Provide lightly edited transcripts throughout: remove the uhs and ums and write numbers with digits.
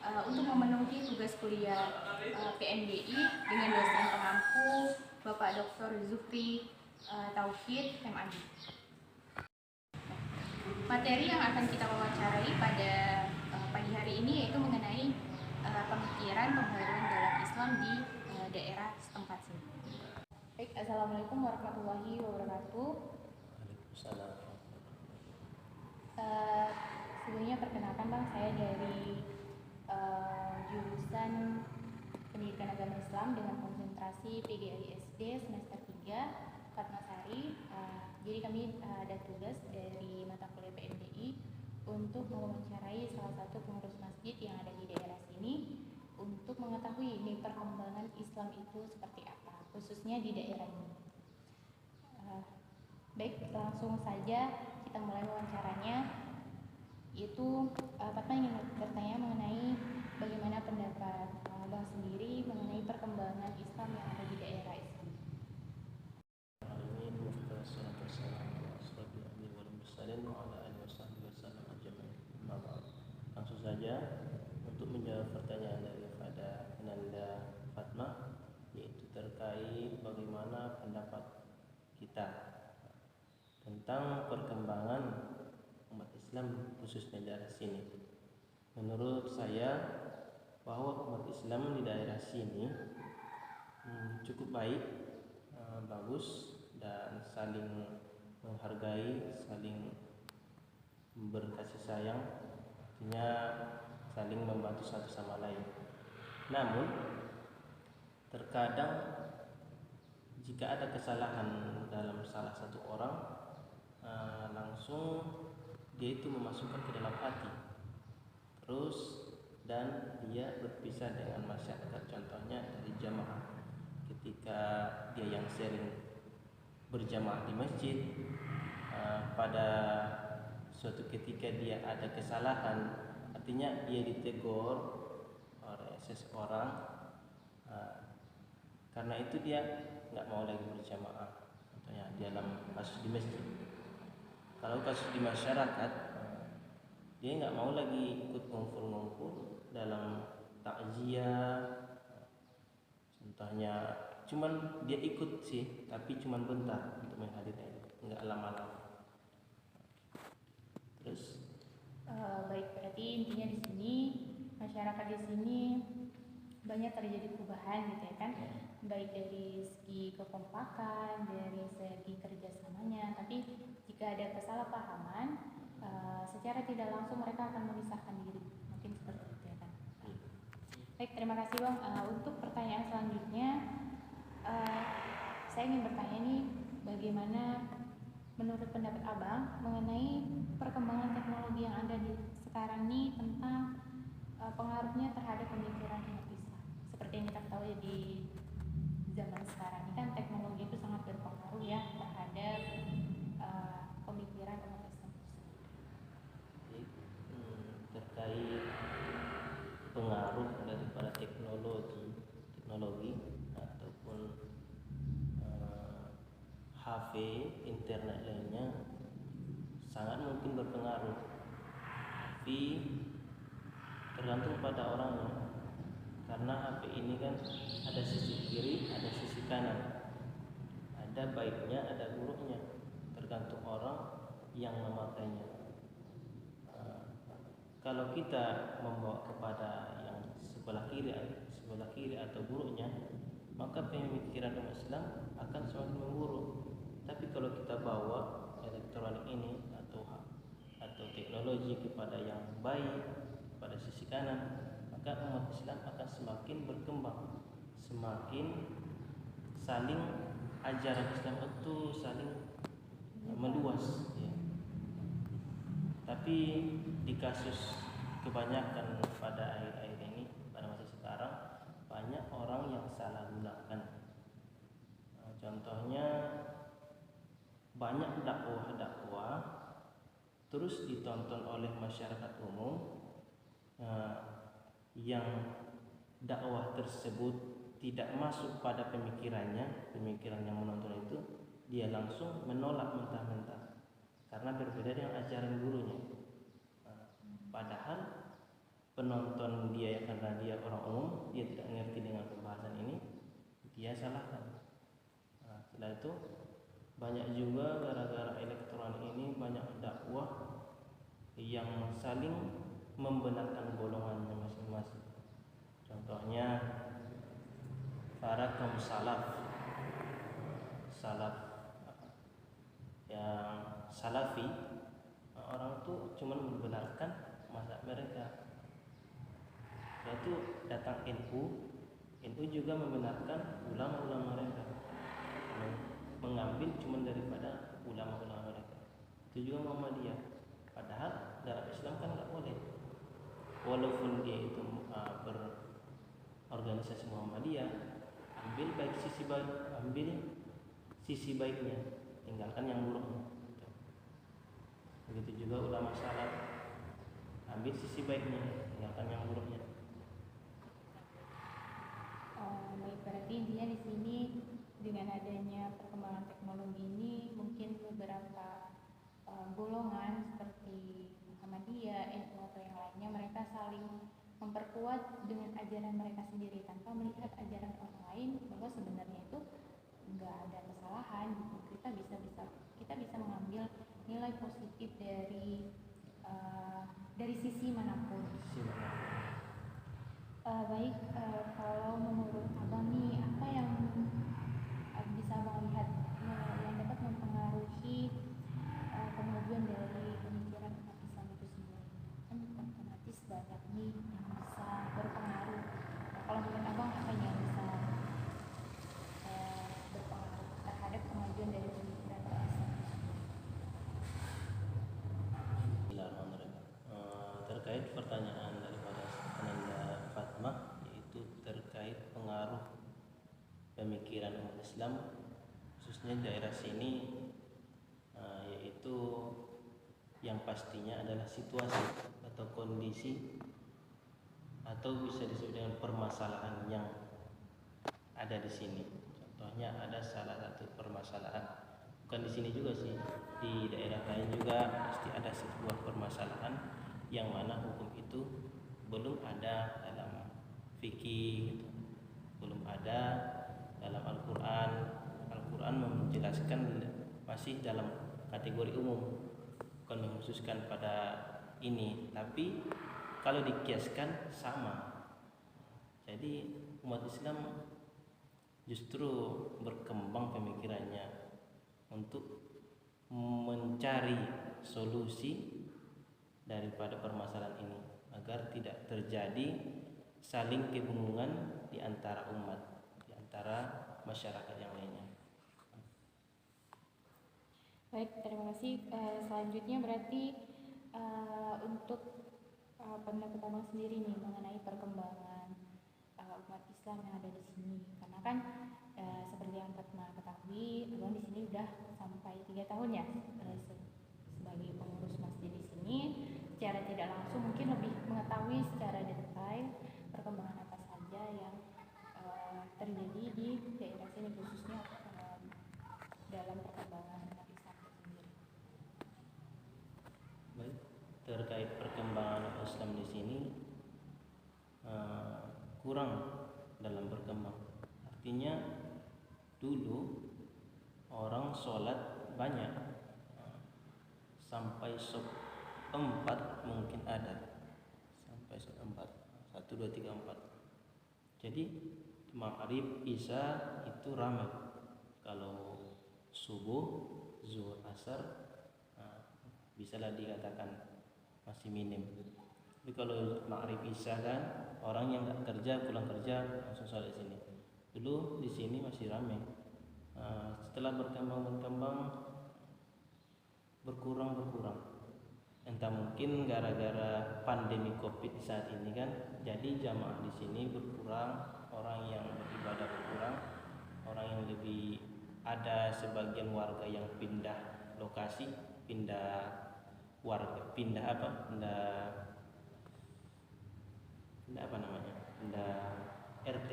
untuk memenuhi tugas kuliah PNDI dengan dosen pengampu Bapak Dr. Zuhri Tauhid MAD. Materi yang akan kita wawancarai pada pagi hari ini yaitu mengenai pemikiran pembaruan dalam Islam di daerah setempat sini. Baik, assalamualaikum warahmatullahi wabarakatuh. Waalaikumsalam. Sebelumnya perkenalkan Bang, saya dari jurusan Pendidikan Agama Islam dengan konsentrasi PGRI SD semester 3 Fatmasari. Jadi kami ada tugas dari mata kuliah PNDI untuk mewawancarai salah satu pengurus masjid yang ada di daerah sini untuk mengetahui ini perkembangan Islam itu seperti apa, khususnya di daerah ini. Baik, langsung saja kita mulai wawancaranya. Yaitu Fatma ingin bertanya mengenai bagaimana pendapat Bang sendiri mengenai perkembangan Islam yang ada di daerah Islam. Langsung saja untuk menjawab pertanyaan daripada Ananda Fatma, yaitu terkait bagaimana pendapat kita tentang perkembangan umat Islam khususnya di daerah sini. Menurut saya bahwa umat Islam di daerah sini cukup baik, bagus, dan saling menghargai, saling berkasih sayang, artinya saling membantu satu sama lain. Namun terkadang jika ada kesalahan dalam salah satu orang, langsung dia itu memasukkan ke dalam hati terus, dan dia berpisah dengan masyarakat. Contohnya dari jamaah, ketika dia yang sering berjamaah di masjid, pada suatu ketika dia ada kesalahan, artinya dia ditegur oleh seseorang, karena itu dia nggak mau lagi berjamaah. Contohnya dalam kasus di masjid. Kalau kasus di masyarakat, dia nggak mau lagi ikut ngumpul-ngumpul dalam takziah. Contohnya, cuman dia ikut sih, tapi cuman bentar untuk menghadiri, nggak lama-lama. Terus? Baik, berarti intinya di sini masyarakat di sini banyak terjadi perubahan gitu ya kan, baik dari segi kekompakan, dari segi kerjasamanya. Tapi jika ada kesalahpahaman, secara tidak langsung mereka akan memisahkan diri, mungkin seperti itu ya kan. Baik, terima kasih Bang. Untuk pertanyaan selanjutnya, saya ingin bertanya nih, bagaimana menurut pendapat Abang mengenai perkembangan teknologi yang ada di sekarang ini tentang pengaruhnya terhadap pemikiran umat Islam. Seperti yang kita ketahui di zaman sekarang ini kan teknologi itu sangat berpengaruh ya terhadap pemikiran umat Islam. Terkait pengaruh daripada teknologi ataupun HP, internet lainnya sangat mungkin berpengaruh, tapi tergantung pada orangnya. Karena HP ini kan ada sisi kiri, ada sisi kanan, ada baiknya, ada buruknya, tergantung orang yang memakainya. Kalau kita membawa kepada yang sebelah kiri atau buruknya, maka pemikiran umat Islam akan semakin memburuk. Tapi kalau kita bawa elektronik ini atau teknologi kepada yang baik, pada sisi kanan, maka umat Islam akan semakin berkembang, semakin saling ajaran Islam itu saling meluas ya. Tapi di kasus kebanyakan pada akhir-akhir ini, pada masa sekarang, banyak orang yang salah gunakan. Contohnya banyak dakwah terus ditonton oleh masyarakat umum, yang dakwah tersebut tidak masuk pada pemikiran yang menonton itu, dia langsung menolak mentah-mentah karena berbeda dengan ajaran gurunya. Padahal penonton dia karena dia orang umum, dia tidak mengerti dengan pembahasan ini, dia salahkan. Nah, setelah itu banyak juga gara-gara elektronik ini banyak dakwah yang saling membenarkan golongannya masing-masing. Contohnya para kaum salaf yang salafi, orang tuh cuma membenarkan mazhab mereka. Lalu datang NU juga membenarkan ulama-ulama mereka, mengambil cuma daripada ulama-ulama mereka. Itu juga Muhammadiyah. Padahal dalam Islam kan nggak boleh. Walaupun dia itu berorganisasi Muhammadiyah, ambil sisi baiknya, tinggalkan yang buruknya. Begitu juga ulama salaf, ambil sisi baiknya, tinggalkan yang buruknya. Baik, berarti intinya di sini dengan adanya perkembangan teknologi ini mungkin beberapa golongan seperti Muhammadiyah, NU atau yang lainnya, mereka saling memperkuat dengan ajaran mereka sendiri tanpa melihat ajaran orang lain bahwa sebenarnya itu nggak ada kesalahan. Kita bisa mengambil nilai positif dari sisi manapun. Baik, kalau menurut Abang nih, apa yang bisa Abang lihat yang dapat mempengaruhi kemajuan dari pemikiran umat Islam itu sendiri? Kan otomatis banyak nih yang bisa berpengaruh. Nah, kalau menurut Abang apa yang bisa berpengaruh terhadap kemajuan dari pemikiran umat Islam? Terkait pertanyaan daripada Ananda Fatmah, yaitu terkait pengaruh pemikiran umat Islam khususnya daerah sini, yaitu yang pastinya adalah situasi atau kondisi atau bisa disebut dengan permasalahan yang ada di sini. Contohnya ada salah satu permasalahan, bukan di sini juga sih, di daerah lain juga pasti ada sebuah permasalahan yang mana hukum itu belum ada dalam fikih gitu. Belum ada dalam Al-Quran. Al-Quran menjelaskan masih dalam kategori umum, bukan mengkhususkan pada ini, tapi kalau dikiaskan sama. Jadi umat Islam justru berkembang pemikirannya untuk mencari solusi daripada permasalahan ini agar tidak terjadi saling kebingungan di antara umat, di antara masyarakat yang lainnya. Baik, terima kasih. Selanjutnya berarti untuk pendapat Abang sendiri nih mengenai perkembangan umat Islam yang ada di sini, karena kan seperti yang Fatma ketahui, Abang di sini udah sampai 3 tahun ya sebagai pengurus masjid di sini. Secara tidak langsung mungkin lebih mengetahui secara detail perkembangan apa saja yang terjadi di daerah sini, khususnya dalam perkembangan umat Islam sendiri. Baik, terkait perkembangan Islam di sini kurang dalam berkembang. Artinya dulu orang sholat banyak, sampai sub 4 mungkin ada, sampai sub 4, 1, 2, 3, 4. Jadi maghrib isya itu ramai. Kalau subuh, zuhur, asar, bisalah dikatakan masih minim. Tapi kalau maghrib isya kan orang yang nggak kerja, pulang kerja langsung sholat di sini. Dulu di sini masih ramai. Setelah berkembang berkurang. Entah mungkin gara-gara pandemi Covid saat ini kan, jadi jamaah di sini berkurang, orang yang beribadah berkurang, orang yang lebih, ada sebagian warga yang pindah lokasi, pindah RT,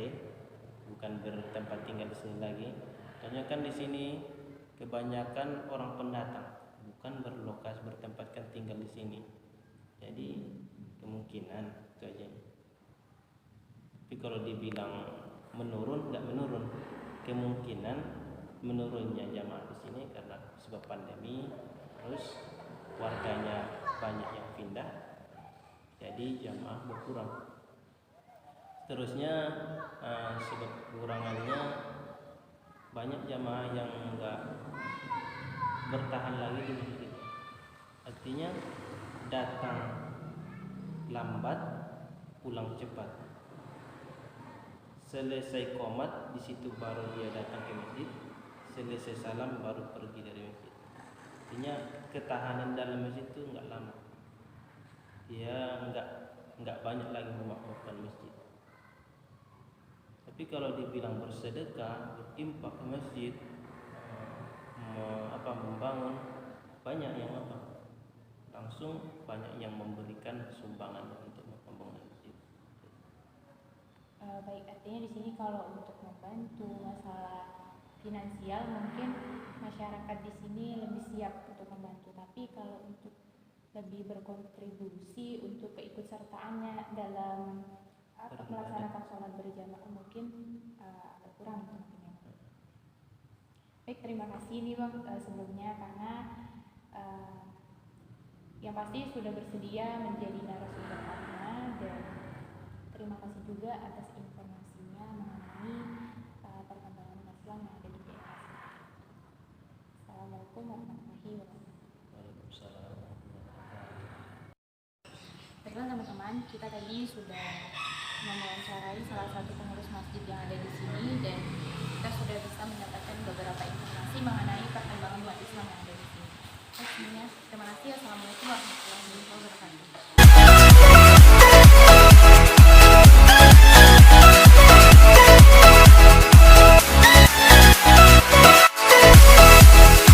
bukan bertempat tinggal di sini lagi. Soalnya kan di sini kebanyakan orang pendatang, bukan bertempatkan tinggal di sini. Jadi kemungkinan itu aja. Tapi kalau dibilang menurun, nggak menurun. Kemungkinan menurunnya jamaah di sini karena sebab pandemi, terus warganya banyak yang pindah, jadi jamaah berkurang. Terusnya sebab kekurangannya banyak jamaah yang nggak bertahan lagi di masjid. Artinya datang lambat, pulang cepat. Selesai qomat di situ baru dia datang ke masjid, selesai salam baru pergi dari masjid. Artinya ketahanan dalam masjid itu nggak lama. Dia nggak banyak lagi memakmurkan masjid. Tapi kalau dibilang bersedekah, berinfak ke masjid, membangun, banyak yang langsung banyak yang memberikan sumbangan untuk membangun masjid. Baik, artinya di sini kalau untuk membantu masalah finansial mungkin masyarakat di sini lebih siap untuk membantu, tapi kalau untuk lebih berkontribusi untuk keikutsertaannya dalam melaksanakan sholat berjamaah mungkin agak kurang mungkin ya. Baik, terima kasih nih Bang sebelumnya karena yang pasti sudah bersedia menjadi narasumber Karma, dan terima kasih juga atas informasinya mengenai perkembangan Islam yang ada di daerah sini. Assalamualaikum warahmatullahi wabarakatuh. Waalaikumsalam. Baiklah teman-teman, kita tadi sudah mewawancarai salah satu pengurus masjid yang ada di sini,